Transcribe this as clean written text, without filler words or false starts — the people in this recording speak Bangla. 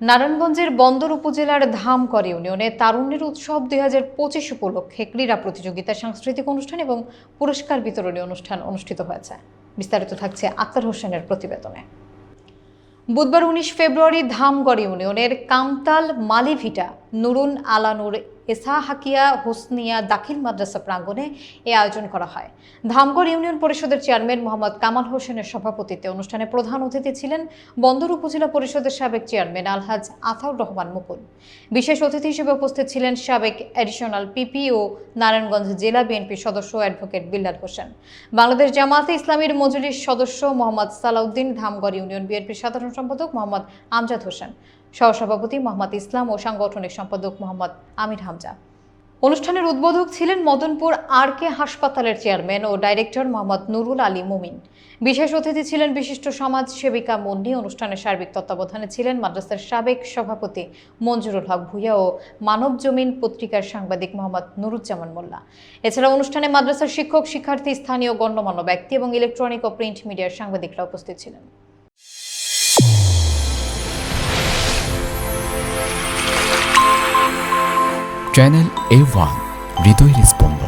নারায়ণগঞ্জের বন্দর উপজেলার ধামকর ইউনিয়নে তারুণ্যের উৎসব ২০২৫ উপলক্ষে ক্রীড়া প্রতিযোগিতা, সাংস্কৃতিক অনুষ্ঠান এবং পুরস্কার বিতরণী অনুষ্ঠান অনুষ্ঠিত হয়েছে। বিস্তারিত থাকছে আক্তার হোসেনের প্রতিবেদনে। বুধবার ১৯ ফেব্রুয়ারি ধামগড় ইউনিয়নের কামতাল মালিভিটা নুরুন আলানুর এসাহাকিয়া হোসনিয়া দাখিল মাদ্রাসা প্রাঙ্গণে এ আয়োজন করা হয়। ধামগড় ইউনিয়ন পরিষদের চেয়ারম্যান মোহাম্মদ কামাল হোসেনের সভাপতিত্বে অনুষ্ঠানে প্রধান অতিথি ছিলেন বন্দর উপজেলা পরিষদের সাবেক চেয়ারম্যান আলহাজ আতাউর রহমান মুকুল। বিশেষ অতিথি হিসেবে উপস্থিত ছিলেন সাবেক অ্যাডিশনাল পিপি ও নারায়ণগঞ্জ জেলা বিএনপি সদস্য অ্যাডভোকেট বিল্লাল হোসেন, বাংলাদেশ জামায়াতে ইসলামীর মজলিস সদস্য মোহাম্মদ সালাউদ্দিন, ধামগড় ইউনিয়ন বিএনপির সাধারণ সম্পাদক মোহাম্মদ আমজাদ হোসেন, সহসভাপতি মোহাম্মদ ইসলাম ও সাংগঠনিক সম্পাদক মোহাম্মদ আমির হামজা। অনুষ্ঠানের উদ্বোধক ছিলেন মদনপুর আর.কে হাসপাতালের চেয়ারম্যান ও ডাইরেক্টর মোহাম্মদ নুরুল আলী মুমিন। বিশেষ অতিথি ছিলেন বিশিষ্ট সমাজ সেবিকা মুন্নি। অনুষ্ঠানের সার্বিক তত্ত্বাবধানে ছিলেন মাদ্রাসার সাবেক সভাপতি মঞ্জুরুল হক ভূঁইয়া ও মানব জমিন পত্রিকার সাংবাদিক মোহাম্মদ নুরুজ্জামান মোল্লা। এছাড়া অনুষ্ঠানে মাদ্রাসার শিক্ষক, শিক্ষার্থী, স্থানীয় গণ্যমান্য ব্যক্তি এবং ইলেকট্রনিক ও প্রিন্ট মিডিয়ার সাংবাদিকরা উপস্থিত ছিলেন। চ্যানেল A1 হৃদয়ের স্পন্দন।